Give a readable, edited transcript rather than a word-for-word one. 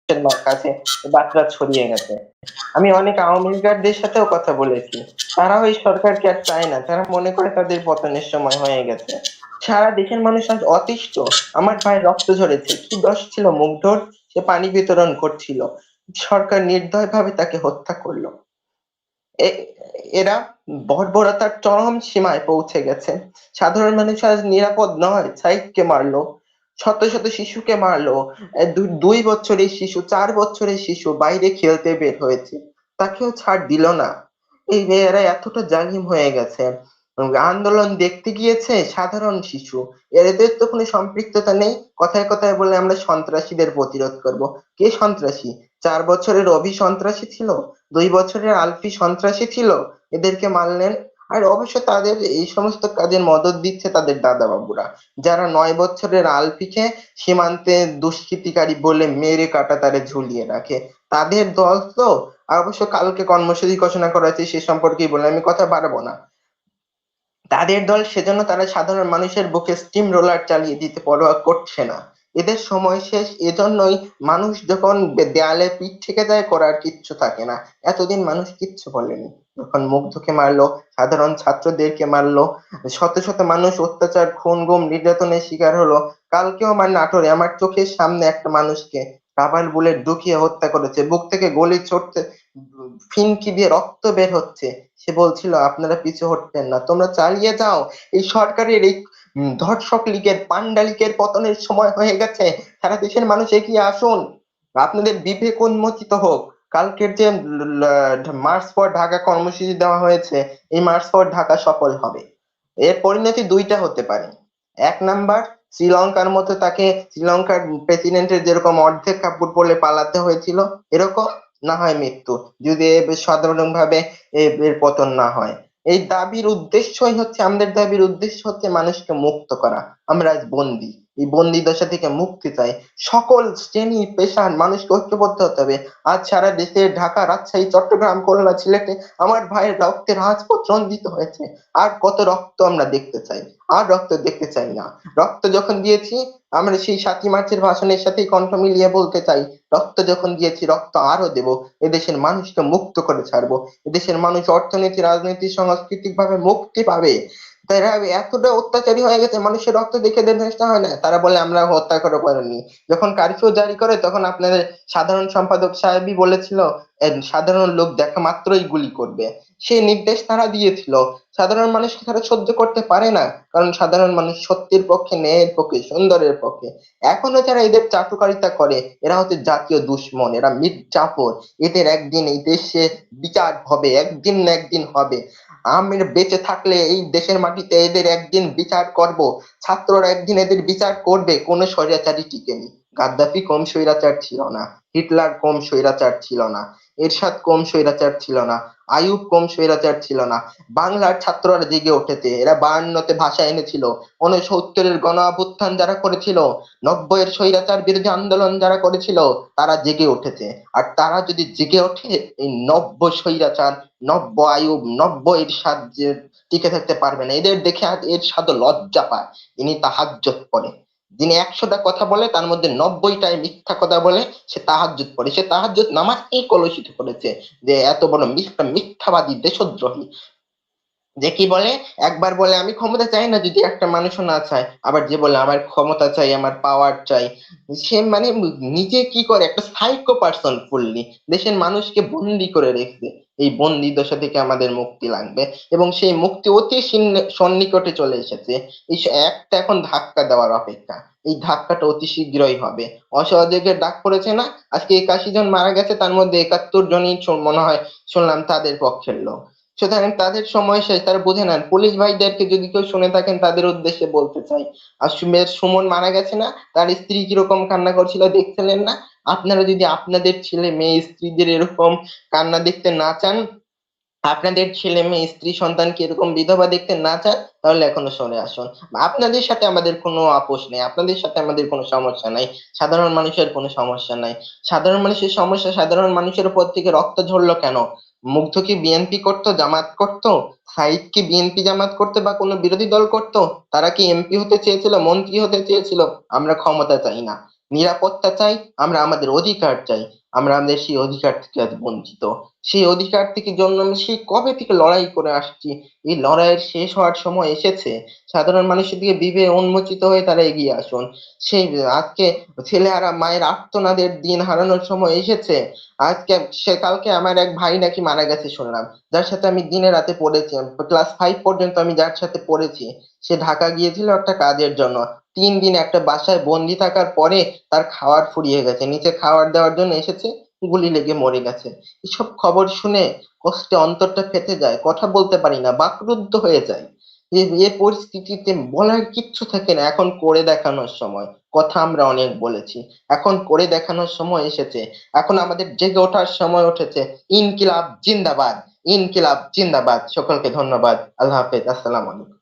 কাছে বার্তা ছড়িয়ে গেছে। আমি অনেক আওয়ামী লীগারদের সাথেও কথা বলেছি। তারাও এই সরকারকে আর চায় না। তারা মনে করে তাদের পতনের সময় হয়ে গেছে। সারা দেশের মানুষ আজ অতিষ্ঠ। আমার ভাইয়ের রক্ত ঝরেছে। কি দোষ ছিল মুগ্ধর? সে পানি বিতরণ করছিল। সরকার নির্দয়ভাবে তাকে হত্যা করল। এ এরা বর্বরতার চরম সীমায় পৌঁছে গেছে। সাধারণ মানুষ আজ নিরাপদ নয়। সাইদকে মারলো, শত শত শিশুকে মারলো। ২ বছরের শিশু, ৪ বছরের শিশু বাইরে খেলতে বের হয়েছে। তাকেও ছাড় দিল না। এই যে এরা এতটা জালিম হয়ে গেছে। আন্দোলন দেখতে গিয়েছে সাধারণ শিশু। এদের তো কোনো সম্পৃক্ততা নেই। কথায় কথায় বলে আমরা সন্ত্রাসীদের প্রতিরোধ করব। কে সন্ত্রাসী? ৪ বছরের অভি সন্ত্রাসী ছিল? ২ বছরের আলফি সন্ত্রাসী ছিল? এদেরকে মারলেন। আর অবশ্য তাদের এই সমস্ত কাজে মদদ দিচ্ছে তাদের দাদা বাবুরা, যারা ৯ বছরের আলফিকে সীমান্তে দুষ্কৃতিকারী বলে মেরে কাঁটাতারে ঝুলিয়ে রাখে। তাদের দল তো। আর অবশ্য কালকে কর্মসূচি ঘোষণা করা হয়েছে সে সম্পর্কেই বললাম, আমি কথা বাড়াবো না। তাদের দল, সেজন্য তারা সাধারণ মানুষের বুকে স্টিম রোলার চালিয়ে দিতে পরোয়া করছে না। এদের সময় শেষ। এজন্যই মানুষ যখন দেয়ালে পিঠ থেকে যায়, করার কিচ্ছু থাকে না। এতদিন মানুষ কিচ্ছু বলেনি। যখন মুগ্ধকে মারলো, সাধারণ ছাত্রদেরকে মারলো, শত শত মানুষ অত্যাচার, খুন, গুম, নির্যাতনের শিকার হলো। কালকেও আমার নাটোরে আমার চোখের সামনে একটা মানুষকে রাবার বুলেট ঢুকিয়ে হত্যা করেছে। বুক থেকে গুলি ছুটতে, ফিনকি দিয়ে রক্ত বের হচ্ছে। সে বলছিল আপনারা পিছু হটবেন না, তোমরা চালিয়ে যাও। এই সরকারের এই ধর্ষক লীগের, পান্ডা লীগের পতনের সময় হয়ে গেছে। সারা দেশের মানুষ এগিয়ে আসুন। আপনাদের বিবেক উন্মোচিত হোক। কালকের যে মার্চ ফর ঢাকা কর্মসূচি দেওয়া হয়েছে, এই মার্চ ফর ঢাকা সফল হবে। এর পরিণতি দুইটা হতে পারে। ১ নাম্বার, শ্রীলঙ্কার মতো তাকে, শ্রীলঙ্কার প্রেসিডেন্টের যেরকম অর্ধেক কাপড় পরে পালাতে হয়েছিল, এরকম, না হয় মৃত্যু, যদি সাধারণভাবে এর পতন না হয়। এই দাবির উদ্দেশ্যই হচ্ছে, আমাদের দাবির উদ্দেশ্য হচ্ছে মানুষকে মুক্ত করা। আমরা আজ বন্দী। এই বন্দী দশা থেকে মুক্তি চাই। সকল শ্রেণী পেশার মানুষকে ঐক্যবদ্ধ হতে হবে। আজ সারা দেশে ঢাকা, রাজশাহী, চট্টগ্রাম, খুলনা, সিলেটে আমার ভাইয়ের রক্তের রাজপথ রঞ্জিত হয়েছে। আর কত রক্ত আমরা দেখতে চাই? আর রক্ত দেখতে চাই না। রক্ত যখন দিয়েছি, আমরা সেই ৭ই মার্চের ভাষণের সাথেই কণ্ঠ মিলিয়ে বলতে চাই, রক্ত যখন দিয়েছি রক্ত আরো দেব। এদেশের মানুষকে মুক্ত করে ছাড়বো। এদেশের মানুষ অর্থনীতি, রাজনীতি, সাংস্কৃতিক ভাবে মুক্তি পাবে। তারা এতটা অত্যাচারী হয়ে গেছে, মানুষের রক্ত দেখে এদের নেশা হয় না। তারা বলে আমরা হত্যা করে পারিনি। যখন কারফিউ জারি করে তখন আপনাদের সাধারণ সম্পাদক সাহেবই বলেছিল সাধারণ লোক দেখা মাত্রই গুলি করবে। সেই নির্দেশ তারা দিয়েছিল। সাধারণ মানুষকে তারা সহ্য করতে পারে না। কারণ সাধারণ মানুষ সত্যের পক্ষে, ন্যায়ের পক্ষে, সুন্দরের পক্ষে। এখনো যারা এদের চাটুকারিতা করে, এরা হচ্ছে জাতীয় দুশ্মন, এরা মির্জাফর। এদের একদিন এই দেশে বিচার হবে, একদিন না একদিন হবে। আমি বেঁচে থাকলে এই দেশের মাটিতে এদের একদিন বিচার করব। ছাত্ররা একদিন এদের বিচার করবে। কোন স্বৈরাচারী টিকেনি। গাদ্দাফি কম স্বৈরাচার ছিল না, হিটলার কম স্বৈরাচার ছিল না, এরশাদ কম স্বৈরাচার ছিল না, আইয়ুব কম স্বৈরাচার ছিল না। বাংলার ছাত্ররা জেগে উঠেছে। এরা ৫২-তে ভাষা এনেছিল। ৬৯-এর গণ অভ্যুত্থান যারা করেছিল, ৯০-এর স্বৈরাচার বিরোধী আন্দোলন যারা করেছিল, তারা জেগে উঠেছে। আর তারা যদি জেগে ওঠে, এই ৯০ স্বৈরাচার, ৯০ আইয়ুব, ৯০ এরশাদ যে টিকে থাকতে পারবে না। এদের দেখে আজ এরশাদও লজ্জা পায়। ইনি তাহাজ্জুদ পড়ে। যিনি ১০০টা কথা বলে তার মধ্যে ৯০টাই মিথ্যা কথা বলে, সে তাহাজ্জুদ পড়ে। সে তাহাজ্জুদ নামাজকেই কলুষিত করেছে। যে এত বড় মিথ্যাবাদী, দেশদ্রোহী। যে কি বলে, একবার বলে আমি ক্ষমতা চাই না যদি একটা মানুষও না চায়, আবার যে বলে আমার ক্ষমতা চাই, আমার পাওয়ার চাই। সে মানে নিজে কি করে, একটা সাইকো পারসন ফুললি। দেশের মানুষকে বন্দি করে রেখেছে। এই বন্দি দশা থেকে আমাদের মুক্তি লাগবে, এবং সেই মুক্তি অতি সন্নিকটে চলে এসেছে। এই একটা এখন ধাক্কা দেওয়ার অপেক্ষা। এই ধাক্কাটা অতি শীঘ্রই হবে। অসহযোগের ডাক পড়েছে না? আজকে ৮১ জন মারা গেছে, তার মধ্যে ৭১ জনই মনে হয় শুনলাম তাদের পক্ষের লোক। সুতরাং তাদের সময় শেষ, তারা বুঝে নেন। পুলিশ ভাইদেরকে যদি কেউ শুনে থাকেন, তাদের উদ্দেশ্যে বলতে চাই, আর সুমন মারা গেছে না, তার স্ত্রী কিরকম কান্না করছিল দেখছিলেন না? আপনারা যদি আপনাদের ছেলে মেয়ে স্ত্রীদের এরকম কান্না দেখতে না চান, আপনাদের ছেলে মেয়ে স্ত্রী সন্তানকে এরকম বিধবা দেখতে না চান, তাহলে এখনো সরে আসুন। আপনাদের সাথে আমাদের কোনো আপোষ নেই, আপনাদের সাথে আমাদের কোনো সমস্যা নাই। সাধারণ মানুষের কোনো সমস্যা নাই। সাধারণ মানুষের সমস্যা, সাধারণ মানুষের উপর থেকে রক্ত ঝরলো কেন? মুগ্ধ কি বিএনপি করতো, জামাত করতো? সাইদ কি বিএনপি জামাত করতো বা কোনো বিরোধী দল করতো? তারা কি এমপি হতে চেয়েছিল, মন্ত্রী হতে চেয়েছিল? আমরা ক্ষমতা চাই না। নিরাপত্তা চাই, আমরা আমাদের অধিকার চাই। আমরা আমাদের সেই অধিকার থেকে আজ বঞ্চিত। সেই অধিকার থেকে জন্য আমি সেই কবে থেকে লড়াই করে আসছি। এই লড়াইয়ের শেষ হওয়ার সময় এসেছে। সাধারণ মানুষের দিকে বিবেক উন্মোচিত হয়ে তারা এগিয়ে আসুন। সেই আজকে ছেলেহারা মায়ের আর্তনাদের দিন হারানোর সময় এসেছে। আজকে কালকে আমার এক ভাই নাকি মারা গেছে শুনলাম। যার সাথে আমি দিনে রাতে পড়েছি। ক্লাস 5 পর্যন্ত আমি যার সাথে পড়েছি। সে ঢাকা গিয়েছিল একটা কাজের জন্য। ৩ দিন একটা বাসায় বন্দি থাকার পরে তার খাওয়ার ফুরিয়ে গেছে। নিচে খাবার দেওয়ার জন্য এসেছে, গুলি লেগে মরে গেছে। এসব খবর শুনে কষ্টে অন্তরটা ফেটে যায়। কথা বলতে পারি না, বাকরুদ্ধ হয়ে যাই। এ পরিস্থিতিতে বলার কিচ্ছু থাকে না। এখন করে দেখানোর সময়। কথা আমরা অনেক বলেছি। এখন করে দেখানোর সময় এসেছে। এখন আমাদের জেগে ওঠার সময় উঠেছে। ইনকিলাব জিন্দাবাদ! ইনকিলাব জিন্দাবাদ! সকলকে ধন্যবাদ। আল্লাহ হাফেজ। আসসালামু আলাইকুম।